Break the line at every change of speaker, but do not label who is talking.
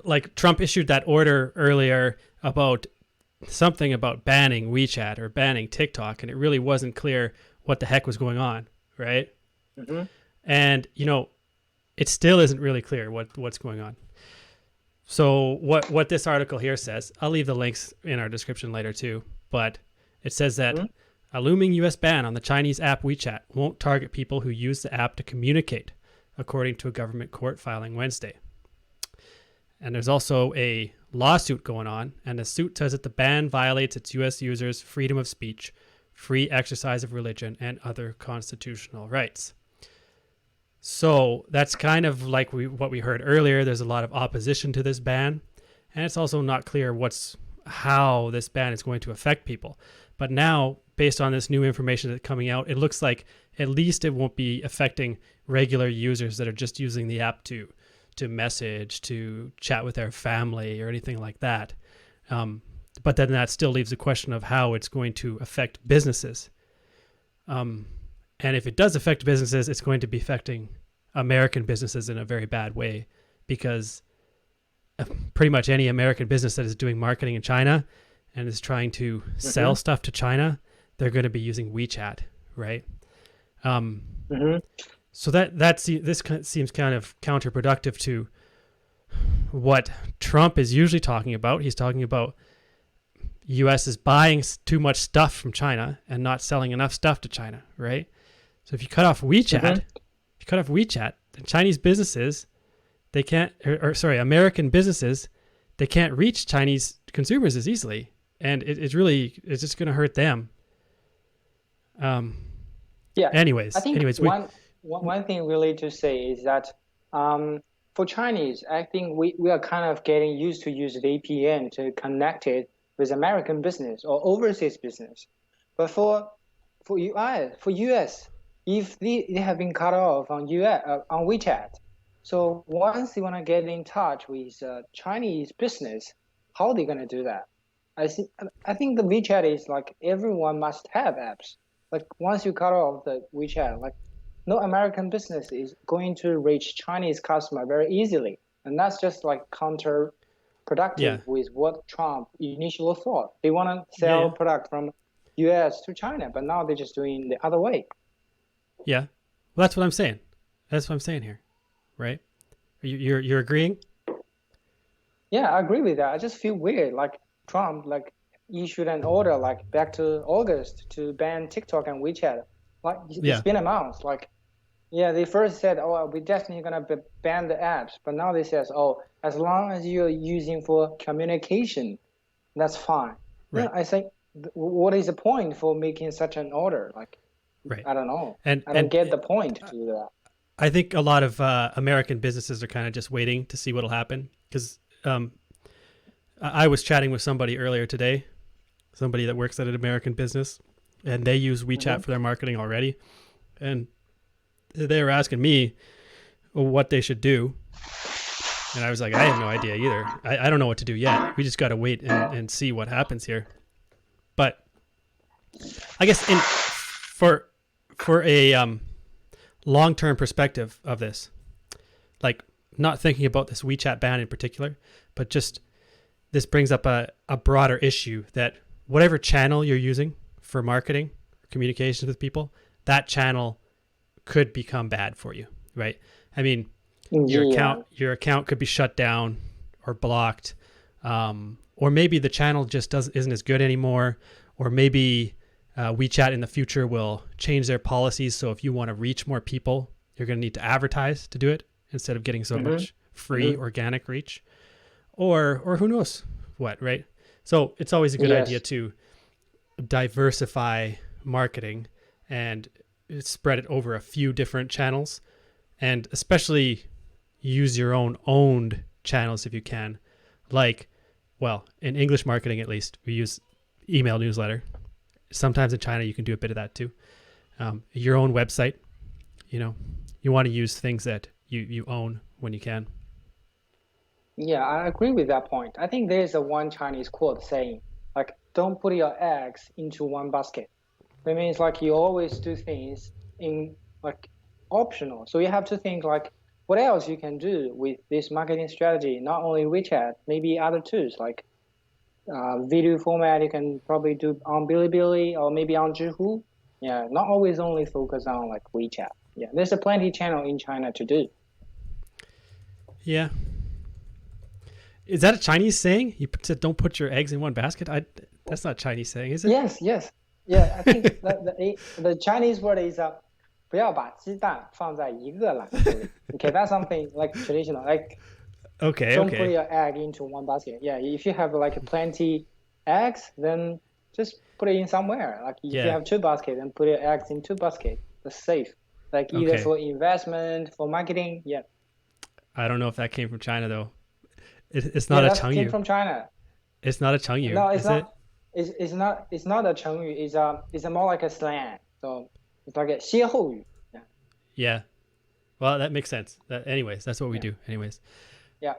like Trump issued that order earlier about something about banning WeChat or banning TikTok, and it really wasn't clear what the heck was going on, right?
Mm-hmm.
And it still isn't really clear what's going on. So what this article here says, I'll leave the links in our description later too, but it says that
Mm-hmm.
a looming US ban on the Chinese app WeChat won't target people who use the app to communicate, according to a government court filing Wednesday. And there's also a lawsuit going on, and the suit says that the ban violates its US users' freedom of speech, free exercise of religion, and other constitutional rights. So that's kind of like what we heard earlier. There's a lot of opposition to this ban, and it's also not clear how this ban is going to affect people. But now, based on this new information that's coming out, it looks like at least it won't be affecting regular users that are just using the app to message, to chat with their family or anything like that. But then that still leaves the question of how it's going to affect businesses. And if it does affect businesses, it's going to be affecting American businesses in a very bad way, because pretty much any American business that is doing marketing in China and is trying to sell stuff to China, they're going to be using WeChat, right?
Mm-hmm.
So this seems kind of counterproductive to what Trump is usually talking about. He's talking about U.S. is buying too much stuff from China and not selling enough stuff to China, right? So if you cut off WeChat, then Chinese businesses, they can't, American businesses, they can't reach Chinese consumers as easily, and it's just going to hurt them.
Yeah.
Anyways,
I think one thing really to say is that for Chinese, I think we are kind of getting used to use VPN to connect it with American business or overseas business. But for US, if they have been cut off on on WeChat, so once they want to get in touch with Chinese business, how are they going to do that? I think the WeChat is like everyone must have apps. Like once you cut off the WeChat, like no American business is going to reach Chinese customer very easily, and that's just like counterproductive with what Trump initially thought. They want to sell product from US to China, but now they're just doing the other way.
Yeah, well, that's what I'm saying. That's what I'm saying here, right? You're agreeing?
Yeah, I agree with that. I just feel weird, like Trump issued an order like back to August to ban TikTok and WeChat. Like it's been a month. Like, yeah, they first said, "Oh, we're definitely gonna ban the apps," but now they says, "Oh, as long as you're using for communication, that's fine."
Right.
Yeah, I think, what is the point for making such an order? Like,
right.
I don't know.
And
I don't get the point to do that.
I think a lot of American businesses are kind of just waiting to see what'll happen, because I was chatting with somebody earlier today, somebody that works at an American business, and they use WeChat for their marketing already. And they were asking me what they should do. And I was like, I have no idea either. I don't know what to do yet. We just got to wait and see what happens here. But I guess for a long-term perspective of this, like not thinking about this WeChat ban in particular, but just this brings up a broader issue that whatever channel you're using for marketing, communications with people, that channel could become bad for you, right? I mean, your account could be shut down or blocked, or maybe the channel just isn't as good anymore, or maybe WeChat in the future will change their policies. So if you want to reach more people, you're going to need to advertise to do it instead of getting so much free organic reach, or who knows what, right? So it's always a good idea to diversify marketing and spread it over a few different channels, and especially use your own owned channels if you can. Like, well, in English marketing, at least, we use email newsletter. Sometimes in China, you can do a bit of that too. Your own website, you want to use things that you own when you can.
Yeah, I agree with that point. I think there's one Chinese quote saying, like, don't put your eggs into one basket. That means like you always do things in like optional. So you have to think like what else you can do with this marketing strategy? Not only WeChat, maybe other tools like video format. You can probably do on Bilibili or maybe on Zhihu. Yeah, not always only focus on like WeChat. Yeah, there's a plenty channel in China to do.
Yeah. Is that a Chinese saying? You said don't put your eggs in one basket. That's not a Chinese saying, is it?
Yes, yes. Yeah, I think the Chinese word is 不要把鸡蛋放在一个篮子里. Okay, that's something like traditional. Like
Okay.
don't put
Okay.
your egg into one basket. Yeah, if you have like plenty eggs, then just put it in somewhere. Like if you
Yeah.
have two baskets, then put your eggs in two baskets. That's safe. Like either
Okay.
for investment, for marketing. Yeah,
I don't know if that came from China though. It's
yeah,
not a
that came
Chengyu.
from China.
It's not a Chengyu,
No, it's
is it?
not. It's not a 成语. It's a more like a slang. So it's like a 歇后语. Yeah.
Yeah. Well, that makes sense. Anyways, that's what we
Yeah.
do. Anyways.
Yeah.